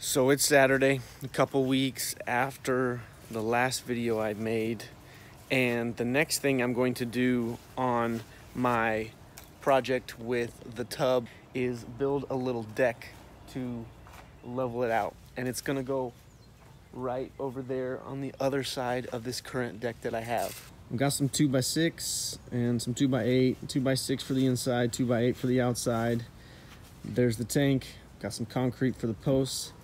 So it's Saturday, a couple weeks after the last video I made, and the next thing I'm going to do on my project with the tub is build a little deck to level it out. And it's gonna go right over there on the other side of this current deck that I have. I've got some 2x6 and some 2x8, 2x6 for the inside, 2x8 for the outside. There's the tank, got some concrete for the posts.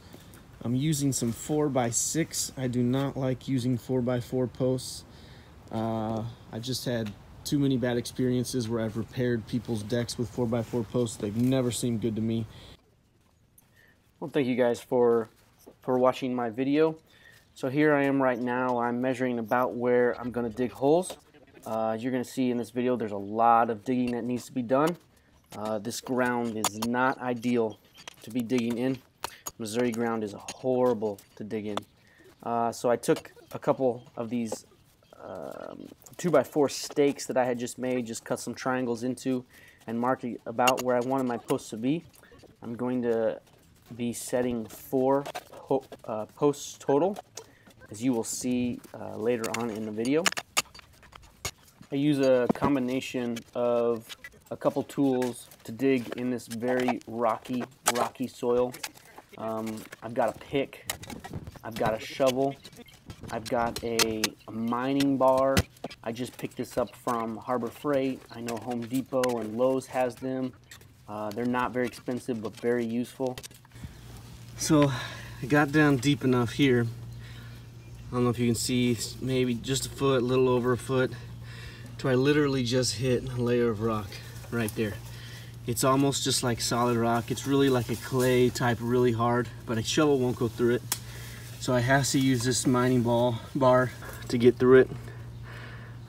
I'm using some 4x6. I do not like using 4x4 posts. I just had too many bad experiences where I've repaired people's decks with 4x4 posts. They've never seemed good to me. Well, thank you guys for watching my video. So here I am right now. I'm measuring about where I'm going to dig holes. As you're going to see in this video, there's a lot of digging that needs to be done. This ground is not ideal to be digging in. Missouri ground is horrible to dig in. So I took a couple of these 2x4 stakes that I had just made, just cut some triangles into and marked about where I wanted my posts to be. I'm going to be setting 4 posts total, as you will see later on in the video. I use a combination of a couple tools to dig in this very rocky soil. I've got a pick, I've got a shovel, I've got a mining bar. I just picked this up from Harbor Freight. I know Home Depot and Lowe's has them. They're not very expensive, but very useful. So I got down deep enough here. I don't know if you can see, maybe just a foot, a little over a foot, to I literally just hit a layer of rock right there. It's almost just like solid rock. It's really like a clay type, really hard, but a shovel won't go through it. So I have to use this mining bar to get through it.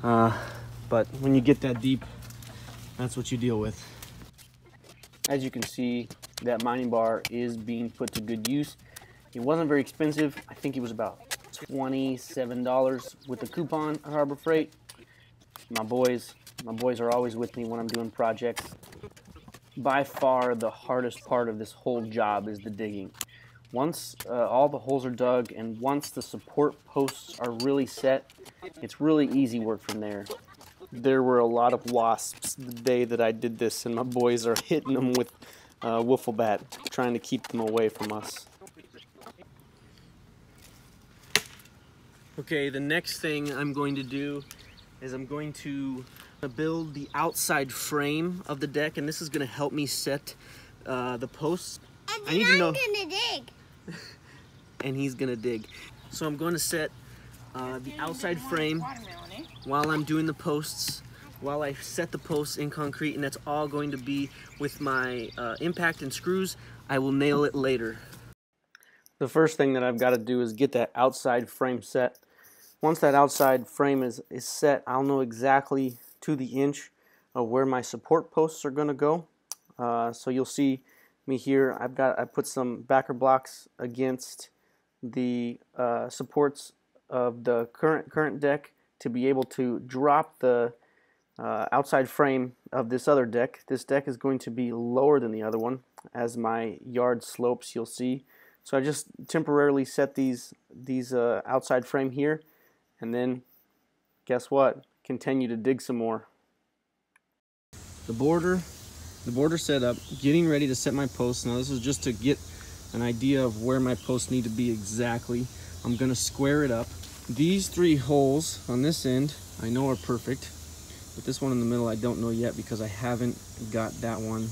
But when you get that deep, that's what you deal with. As you can see, that mining bar is being put to good use. It wasn't very expensive. I think it was about $27 with the coupon at Harbor Freight. My boys are always with me when I'm doing projects. By far the hardest part of this whole job is the digging. Once all the holes are dug and once the support posts are really set, it's really easy work from there. There were a lot of wasps the day that I did this, and my boys are hitting them with wiffle bat, trying to keep them away from us. Okay, the next thing I'm going to do is I'm going to build the outside frame of the deck, and this is going to help me set the posts. And then I'm gonna dig. And he's gonna dig. So I'm going to set the outside frame while I'm doing the posts, while I set the posts in concrete, and that's all going to be with my impact and screws. I will nail it later. The first thing that I've got to do is get that outside frame set. Once that outside frame is set, I'll know exactly to the inch of where my support posts are going to go. So you'll see me here. I put some backer blocks against the supports of the current deck to be able to drop the outside frame of this other deck. This deck is going to be lower than the other one as my yard slopes, you'll see. So I just temporarily set these outside frame here, and then guess what? Continue to dig some more. The border set up, getting ready to set my posts. Now this is just to get an idea of where my posts need to be exactly. I'm gonna square it up. These 3 holes on this end I know are perfect, but this one in the middle I don't know yet because I haven't got that one.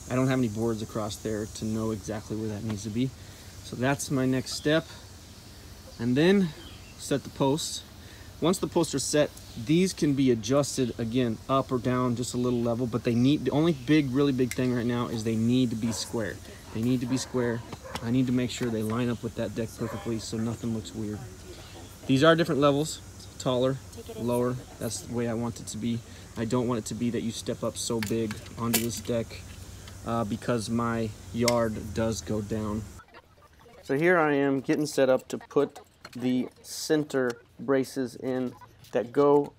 I don't have any boards across there to know exactly where that needs to be. So that's my next step. And then set the posts. Once the posts are set, these can be adjusted again, up or down, just a little level, but they need, the only really big thing right now is they need to be square. They need to be square. I need to make sure they line up with that deck perfectly so nothing looks weird. These are different levels, taller, lower. That's the way I want it to be. I don't want it to be that you step up so big onto this deck because my yard does go down. So here I am getting set up to put the center braces in that go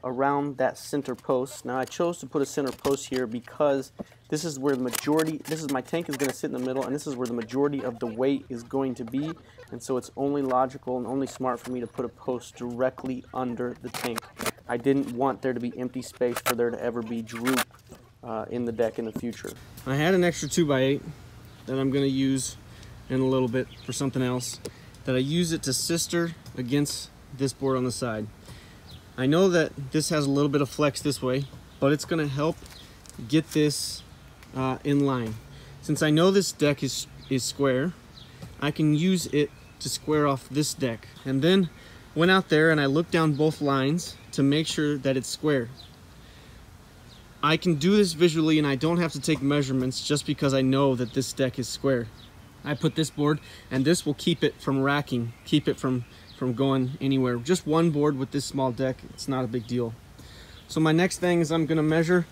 around that center post. Now I chose to put a center post here because this is where the majority, my tank is going to sit in the middle, and this is where the majority of the weight is going to be, and so it's only logical and only smart for me to put a post directly under the tank. I didn't want there to be empty space for there to ever be droop in the deck in the future. I had an extra 2x8 that I'm going to use in a little bit for something else, that I use it to sister against this board on the side. I know that this has a little bit of flex this way, but it's going to help get this in line. Since I know this deck is square, I can use it to square off this deck. And then went out there and I looked down both lines to make sure that it's square. I can do this visually and I don't have to take measurements just because I know that this deck is square. I put this board, and this will keep it from racking, keep it from going anywhere. Just one board with this small deck, it's not a big deal. So my next thing is I'm gonna measure,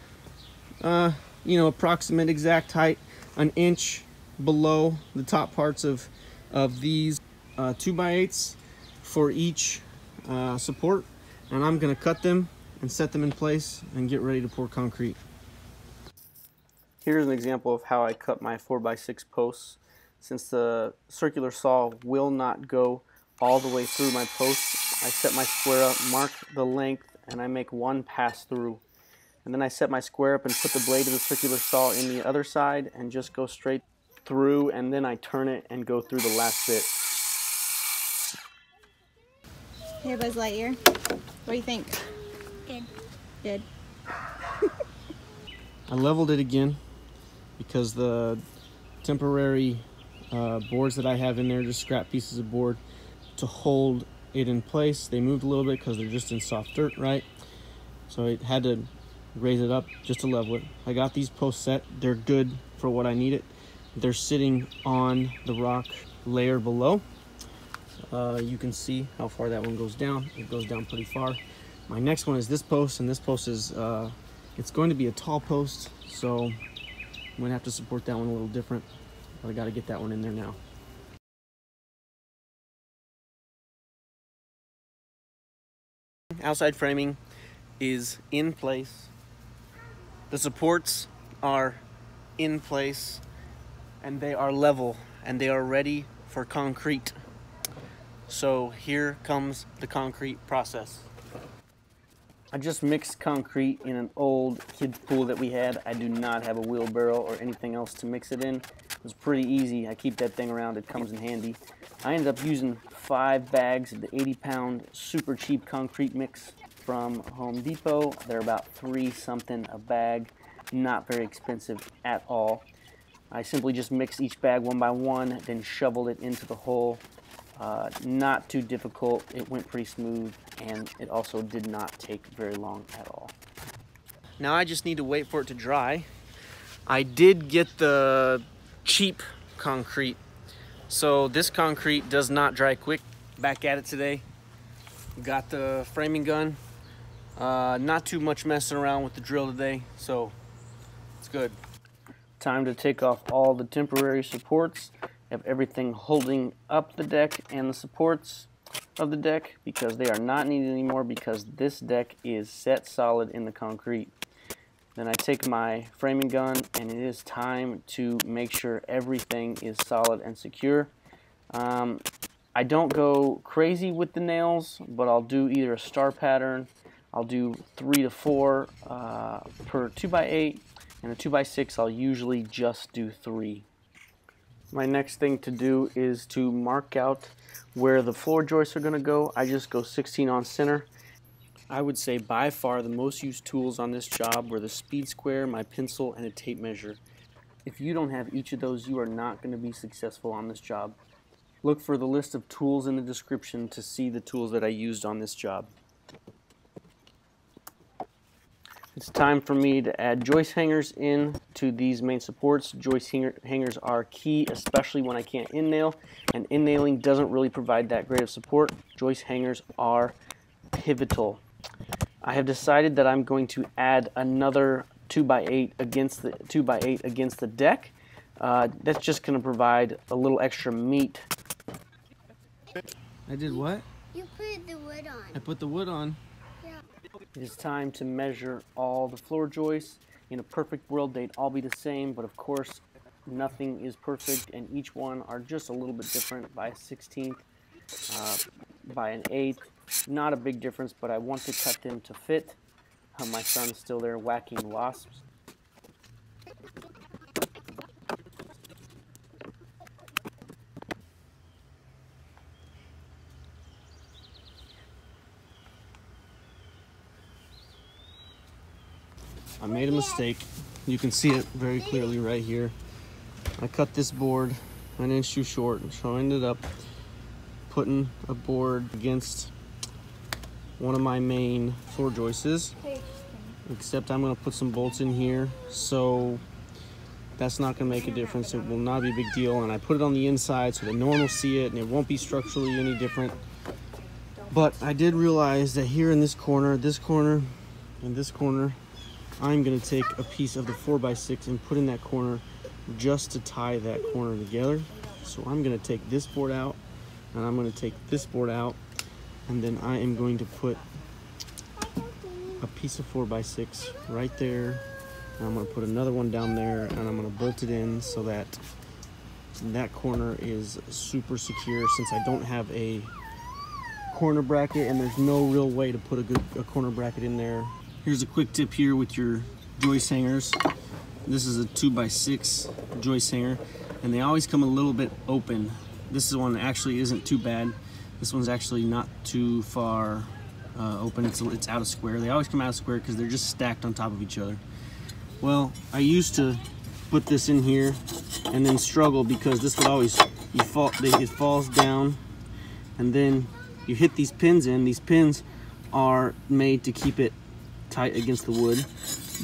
approximate exact height, an inch below the top parts of these 2x8s for each support, and I'm gonna cut them and set them in place and get ready to pour concrete. Here's an example of how I cut my 4x6 posts. Since the circular saw will not go all the way through my posts, I set my square up, mark the length, and I make one pass through. And then I set my square up and put the blade of the circular saw in the other side and just go straight through, and then I turn it and go through the last bit. Hey Buzz Lightyear, what do you think? Good. Good. I leveled it again because the temporary boards that I have in there, just scrap pieces of board to hold it in place. They moved a little bit because they're just in soft dirt, right? So I had to raise it up just to level it. I got these posts set. They're good for what I need it. They're sitting on the rock layer below. You can see how far that one goes down. It goes down pretty far. My next one is this post, and this post is it's going to be a tall post, so I'm gonna have to support that one a little different. But I got to get that one in there now. Outside framing is in place. The supports are in place, and they are level, and they are ready for concrete. So here comes the concrete process. I just mixed concrete in an old kid's pool that we had. I do not have a wheelbarrow or anything else to mix it in. It was pretty easy. I keep that thing around. It comes in handy. I ended up using 5 bags of the 80-pound super cheap concrete mix from Home Depot. They're about $3 something a bag. Not very expensive at all. I simply just mixed each bag one by one, then shoveled it into the hole. Not too difficult. It went pretty smooth, and it also did not take very long at all. Now I just need to wait for it to dry. I did get the cheap concrete, so this concrete does not dry quick. Back at it today. Got the framing gun. Not too much messing around with the drill today, so it's good. Time to take off all the temporary supports. Have everything holding up the deck and the supports of the deck, because they are not needed anymore because this deck is set solid in the concrete. Then I take my framing gun, and it is time to make sure everything is solid and secure. I don't go crazy with the nails, but I'll do either a star pattern. I'll do 3 to 4 per 2x8, and a 2x6 I'll usually just do 3. My next thing to do is to mark out where the floor joists are going to go. I just go 16 on center. I would say by far the most used tools on this job were the speed square, my pencil, and a tape measure. If you don't have each of those, you are not going to be successful on this job. Look for the list of tools in the description to see the tools that I used on this job. It's time for me to add joist hangers in to these main supports. Joist hangers are key, especially when I can't in-nail, and in-nailing doesn't really provide that great of support. Joist hangers are pivotal. I have decided that I'm going to add another 2x8 against the deck. That's just going to provide a little extra meat. I did what? You put the wood on. I put the wood on. It is time to measure all the floor joists. In a perfect world, they'd all be the same, but of course, nothing is perfect, and each one are just a little bit different by a 16th, by an 1/8. Not a big difference, but I want to cut them to fit. My son's still there whacking wasps. I made a mistake. You can see it very clearly right here. I cut this board an inch too short, so I ended up putting a board against one of my main floor joists. Except I'm going to put some bolts in here, so that's not going to make a difference. It will not be a big deal. And I put it on the inside so that no one will see it, and it won't be structurally any different. But I did realize that here in this corner, and this corner, I'm going to take a piece of the 4x6 and put in that corner just to tie that corner together. So I'm going to take this board out, and I'm going to take this board out, and then I am going to put a piece of 4x6 right there, and I'm going to put another one down there, and I'm going to bolt it in so that that corner is super secure, since I don't have a corner bracket and there's no real way to put a corner bracket in there. Here's a quick tip here with your joist hangers. This is a 2x6 joist hanger, and they always come a little bit open. This one actually isn't too bad. This one's actually not too far open. It's out of square. They always come out of square because they're just stacked on top of each other. Well, I used to put this in here and then struggle because this would always, it falls down, and then you hit these pins in. These pins are made to keep it tight against the wood,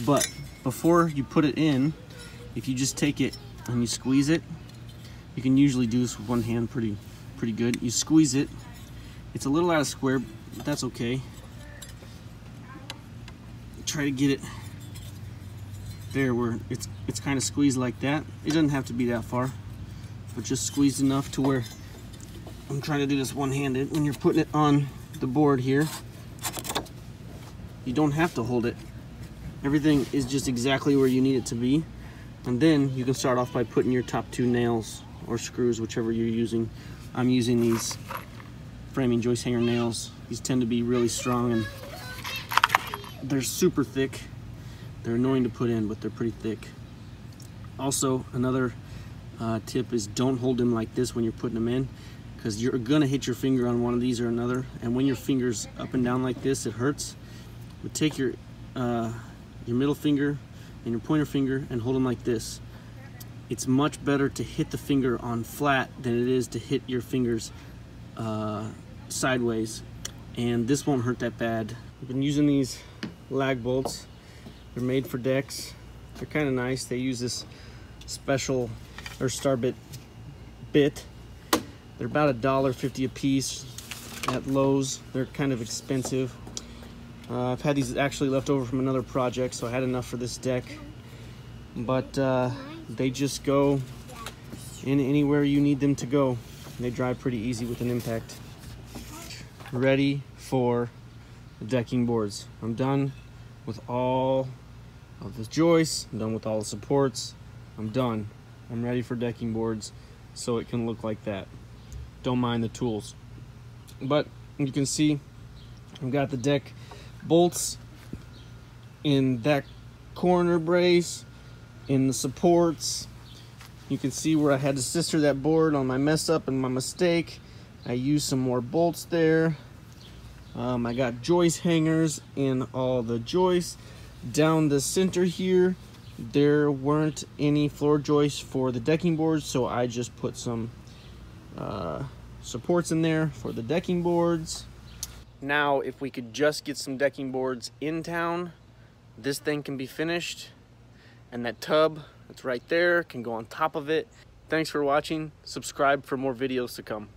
but before you put it in, if you just take it and you squeeze it, you can usually do this with one hand pretty good. You squeeze it. It's a little out of square, but that's okay. Try to get it there where it's kind of squeezed like that. It doesn't have to be that far, but just squeezed enough to where I'm trying to do this one-handed. When you're putting it on the board here, you don't have to hold it. Everything is just exactly where you need it to be. And then you can start off by putting your top 2 nails or screws, whichever you're using. I'm using these framing joist hanger nails. These tend to be really strong, and they're super thick. They're annoying to put in, but they're pretty thick. Also, another tip is don't hold them like this when you're putting them in, because you're gonna hit your finger on one of these or another, and when your finger's up and down like this, it hurts. But take your middle finger and your pointer finger and hold them like this. It's much better to hit the finger on flat than it is to hit your fingers sideways, and this won't hurt that bad. I've been using these lag bolts. They're made for decks. They're kind of nice. They use this special or Starbit bit. They're about $1.50 a piece at Lowe's. They're kind of expensive. I've had these actually left over from another project, so I had enough for this deck. But they just go in anywhere you need them to go. They dry pretty easy with an impact. Ready for the decking boards. I'm done with all of the joists. I'm done with all the supports. I'm done. I'm ready for decking boards so it can look like that. Don't mind the tools. But you can see I've got the deck bolts in that corner brace, in the supports. You can see where I had to sister that board on my mess up and my mistake. I used some more bolts there. I got joist hangers in all the joists. Down the center here, there weren't any floor joists for the decking boards, so I just put some supports in there for the decking boards. Now, if we could just get some decking boards in town, this thing can be finished, and that tub that's right there can go on top of it. Thanks for watching. Subscribe for more videos to come.